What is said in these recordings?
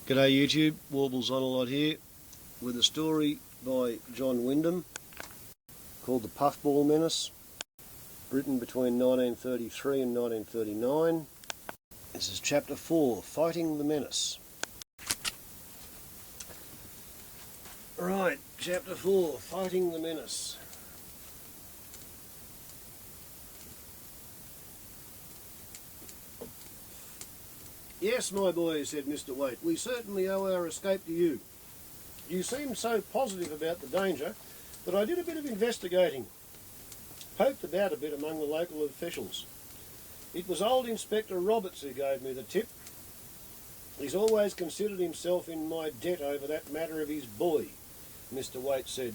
G'day YouTube, Warbles on a lot here with a story by John Wyndham called The Puffball Menace, written between 1933 and 1939. This is Chapter 4, Fighting the Menace. Right, Chapter 4, Fighting the Menace. Yes, my boy, said Mr. Waite, we certainly owe our escape to you. You seemed so positive about the danger that I did a bit of investigating. Poked about a bit among the local officials. It was old Inspector Roberts who gave me the tip. He's always considered himself in my debt over that matter of his boy, Mr. Waite said.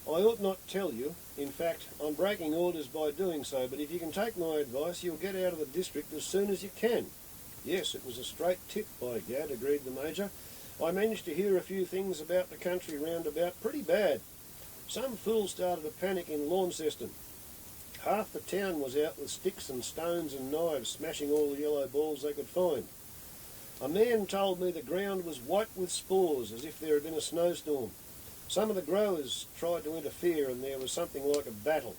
I ought not tell you. In fact, I'm breaking orders by doing so, but if you can take my advice, you'll get out of the district as soon as you can. Yes, it was a straight tip, by gad, agreed the Major. I managed to hear a few things about the country round about pretty bad. Some fool started a panic in Launceston. Half the town was out with sticks and stones and knives, smashing all the yellow balls they could find. A man told me the ground was white with spores, as if there had been a snowstorm. Some of the growers tried to interfere and there was something like a battle.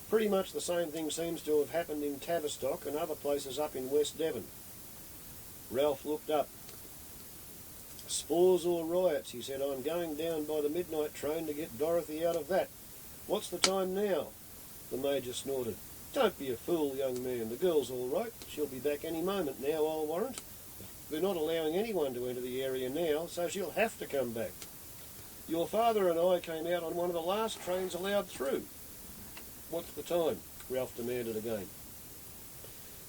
Pretty much the same thing seems to have happened in Tavistock and other places up in West Devon. Ralph looked up. Spores or riots, he said. I'm going down by the midnight train to get Dorothy out of that. What's the time now? The Major snorted. Don't be a fool, young man. The girl's all right. She'll be back any moment now, I'll warrant. We're not allowing anyone to enter the area now, so she'll have to come back. Your father and I came out on one of the last trains allowed through. What's the time? Ralph demanded again.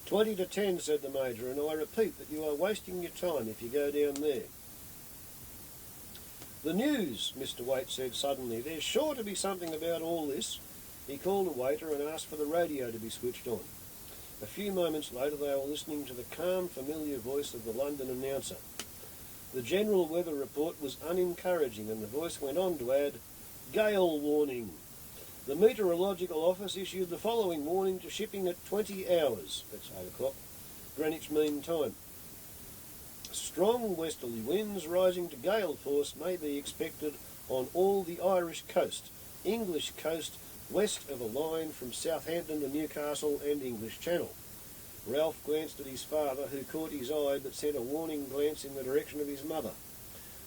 20 to 10, said the Major, and I repeat that you are wasting your time if you go down there. The news, Mr. Waite said suddenly. There's sure to be something about all this. He called a waiter and asked for the radio to be switched on. A few moments later they were listening to the calm, familiar voice of the London announcer. The general weather report was unencouraging and the voice went on to add, Gale warning. The Meteorological Office issued the following warning to shipping at 20 hours, that's 8 o'clock, Greenwich Mean Time. Strong westerly winds rising to gale force may be expected on all the Irish coast, English coast west of a line from Southampton to Newcastle and English Channel. Ralph glanced at his father, who caught his eye but sent a warning glance in the direction of his mother.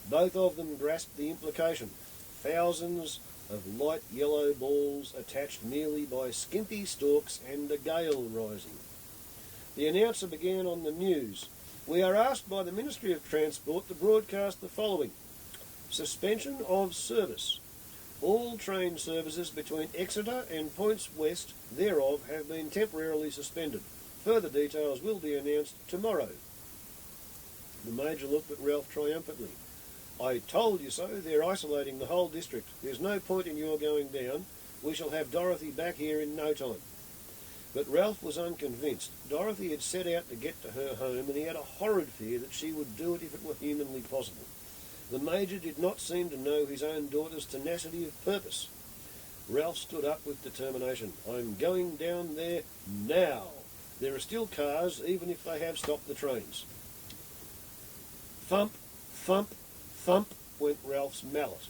Both of them grasped the implication. Thousands of light yellow balls attached merely by skimpy stalks and a gale rising. The announcer began on the news. We are asked by the Ministry of Transport to broadcast the following. Suspension of service. All train services between Exeter and points west thereof have been temporarily suspended. Further details will be announced tomorrow. The Major looked at Ralph triumphantly. I told you so. They're isolating the whole district. There's no point in your going down. We shall have Dorothy back here in no time. But Ralph was unconvinced. Dorothy had set out to get to her home and he had a horrid fear that she would do it if it were humanly possible. The Major did not seem to know his own daughter's tenacity of purpose. Ralph stood up with determination. I'm going down there now. There are still cars, even if they have stopped the trains. Thump, thump, thump went Ralph's mallet.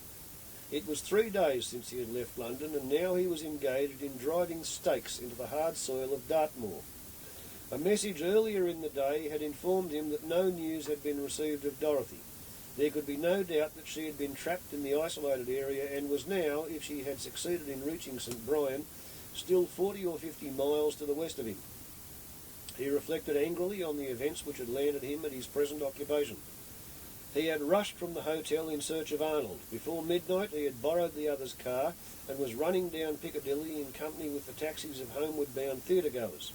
It was 3 days since he had left London, and now he was engaged in driving stakes into the hard soil of Dartmoor. A message earlier in the day had informed him that no news had been received of Dorothy. There could be no doubt that she had been trapped in the isolated area and was now, if she had succeeded in reaching St. Brian, still 40 or 50 miles to the west of him. He reflected angrily on the events which had landed him at his present occupation. He had rushed from the hotel in search of Arnold. Before midnight he had borrowed the other's car and was running down Piccadilly in company with the taxis of homeward-bound theatre-goers.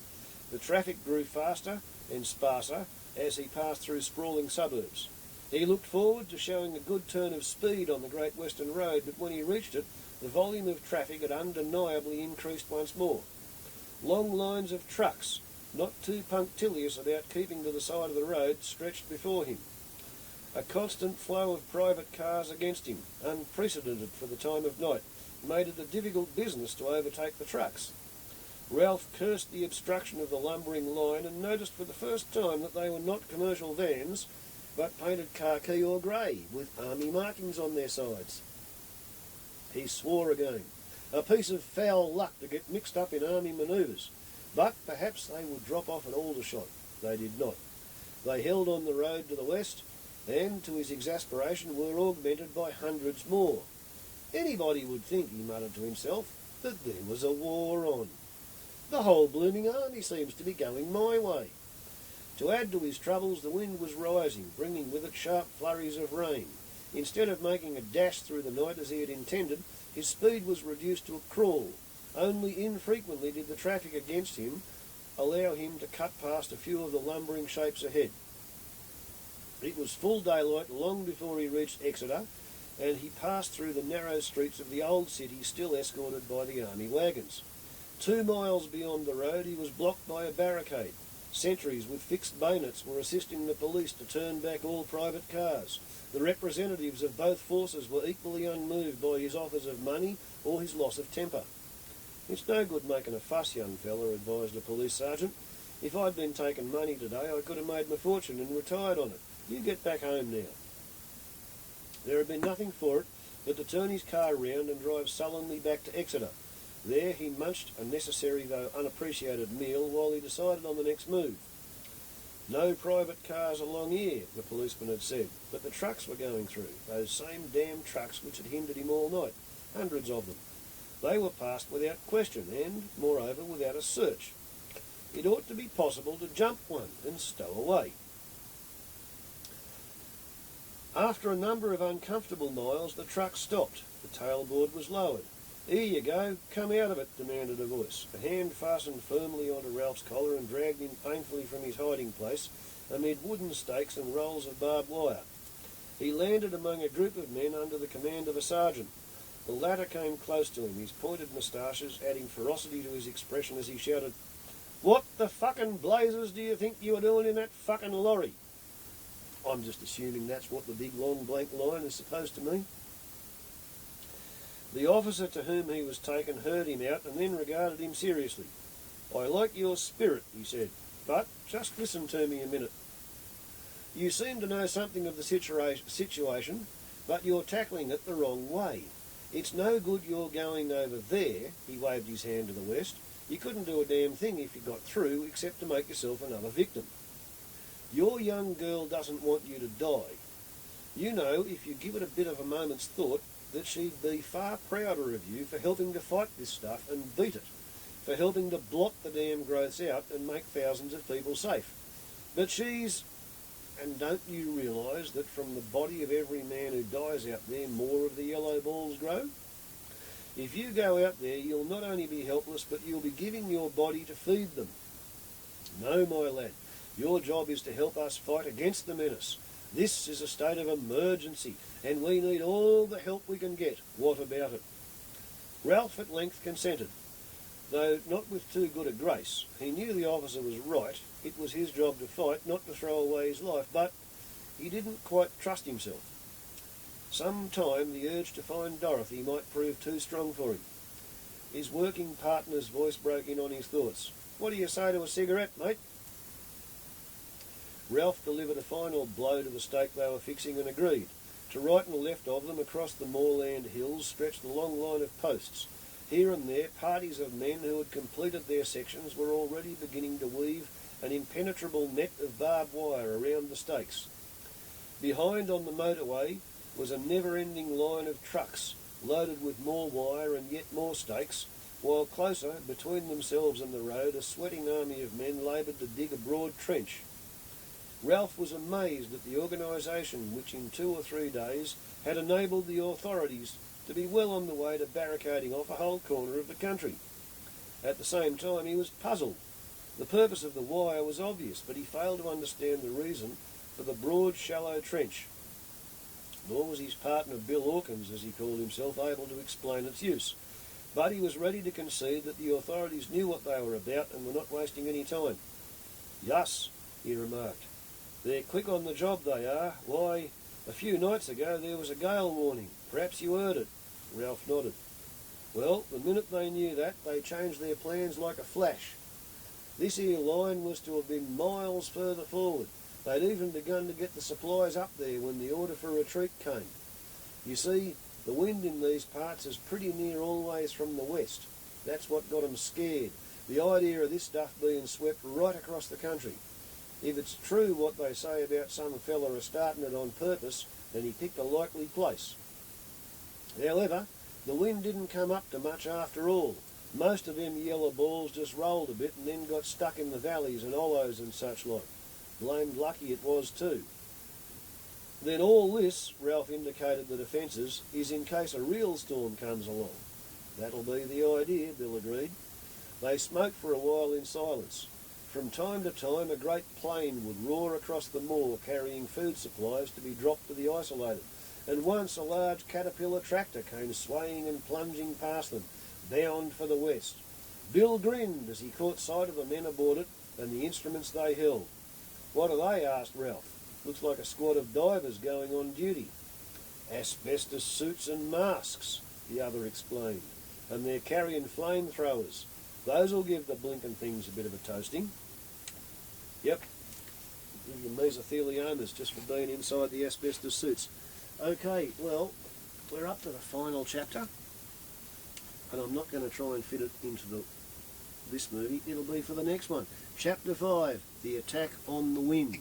The traffic grew faster and sparser as he passed through sprawling suburbs. He looked forward to showing a good turn of speed on the Great Western Road, but when he reached it, the volume of traffic had undeniably increased once more. Long lines of trucks, not too punctilious about keeping to the side of the road, stretched before him. A constant flow of private cars against him, unprecedented for the time of night, made it a difficult business to overtake the trucks. Ralph cursed the obstruction of the lumbering line and noticed for the first time that they were not commercial vans, but painted khaki or grey, with army markings on their sides. He swore again. A piece of foul luck to get mixed up in army manoeuvres. But perhaps they would drop off at Aldershot. They did not. They held on the road to the west, and, to his exasperation, were augmented by hundreds more. Anybody would think, he muttered to himself, that there was a war on. The whole blooming army seems to be going my way. To add to his troubles, the wind was rising, bringing with it sharp flurries of rain. Instead of making a dash through the night as he had intended, his speed was reduced to a crawl. Only infrequently did the traffic against him allow him to cut past a few of the lumbering shapes ahead. It was full daylight long before he reached Exeter, and he passed through the narrow streets of the old city, still escorted by the army wagons. 2 miles beyond the road he was blocked by a barricade. Sentries with fixed bayonets were assisting the police to turn back all private cars. The representatives of both forces were equally unmoved by his offers of money or his loss of temper. "It's no good making a fuss, young fella," advised a police sergeant. "If I'd been taking money today, I could have made my fortune and retired on it. You get back home now." There had been nothing for it but to turn his car round and drive sullenly back to Exeter. There he munched a necessary though unappreciated meal while he decided on the next move. No private cars along here, the policeman had said, but the trucks were going through, those same damn trucks which had hindered him all night, hundreds of them. They were passed without question and, moreover, without a search. It ought to be possible to jump one and stow away. After a number of uncomfortable miles, the truck stopped. The tailboard was lowered. "Here you go, come out of it," demanded a voice. A hand fastened firmly onto Ralph's collar and dragged him painfully from his hiding place amid wooden stakes and rolls of barbed wire. He landed among a group of men under the command of a sergeant. The latter came close to him, his pointed moustaches adding ferocity to his expression as he shouted, "What the fucking blazes do you think you were doing in that fucking lorry?" I'm just assuming that's what the big long blank line is supposed to mean. The officer to whom he was taken heard him out and then regarded him seriously. "I like your spirit," he said, "but just listen to me a minute. You seem to know something of the situation, but you're tackling it the wrong way. It's no good you're going over there," he waved his hand to the west. "You couldn't do a damn thing if you got through except to make yourself another victim. Your young girl doesn't want you to die. You know, if you give it a bit of a moment's thought, that she'd be far prouder of you for helping to fight this stuff and beat it, for helping to blot the damn growths out and make thousands of people safe. But she's... And don't you realise that from the body of every man who dies out there, more of the yellow balls grow? If you go out there, you'll not only be helpless, but you'll be giving your body to feed them. No, my lad, your job is to help us fight against the menace. This is a state of emergency, and we need all the help we can get. What about it?" Ralph at length consented, though not with too good a grace. He knew the officer was right. It was his job to fight, not to throw away his life, but he didn't quite trust himself. Some time the urge to find Dorothy might prove too strong for him. His working partner's voice broke in on his thoughts. "What do you say to a cigarette, mate?" Ralph delivered a final blow to the stake they were fixing and agreed. To right and left of them, across the moorland hills, stretched a long line of posts. Here and there, parties of men who had completed their sections were already beginning to weave an impenetrable net of barbed wire around the stakes. Behind on the motorway was a never-ending line of trucks, loaded with more wire and yet more stakes, while closer, between themselves and the road, a sweating army of men laboured to dig a broad trench. Ralph was amazed at the organisation which in 2 or 3 days had enabled the authorities to be well on the way to barricading off a whole corner of the country. At the same time he was puzzled. The purpose of the wire was obvious, but he failed to understand the reason for the broad, shallow trench. Nor was his partner Bill Hawkins, as he called himself, able to explain its use. But he was ready to concede that the authorities knew what they were about and were not wasting any time. "Yes," he remarked. "They're quick on the job, they are. Why, a few nights ago there was a gale warning. Perhaps you heard it." Ralph nodded. "Well, the minute they knew that, they changed their plans like a flash. This here line was to have been miles further forward. They'd even begun to get the supplies up there when the order for retreat came. You see, the wind in these parts is pretty near always from the west. That's what got 'em scared, the idea of this stuff being swept right across the country. If it's true what they say about some fella a starting it on purpose, then he picked a likely place. However, the wind didn't come up to much after all. Most of them yellow balls just rolled a bit and then got stuck in the valleys and hollows and such like. Blamed lucky it was too. Then all this, Ralph indicated the defences, is in case a real storm comes along. That'll be the idea, Bill agreed. They smoked for a while in silence. From time to time a great plane would roar across the moor carrying food supplies to be dropped to the isolated, and once a large caterpillar tractor came swaying and plunging past them, bound for the west. Bill grinned as he caught sight of the men aboard it and the instruments they held. "What are they?" asked Ralph. "Looks like a squad of divers going on duty." "Asbestos suits and masks," the other explained, "and they're carrying flamethrowers. Those'll give the blinking things a bit of a toasting." Yep, give them mesotheliomas just for being inside the asbestos suits. Okay, well, we're up to the final chapter, and I'm not going to try and fit it into this movie. It'll be for the next one. Chapter 5, The Attack on the Wind.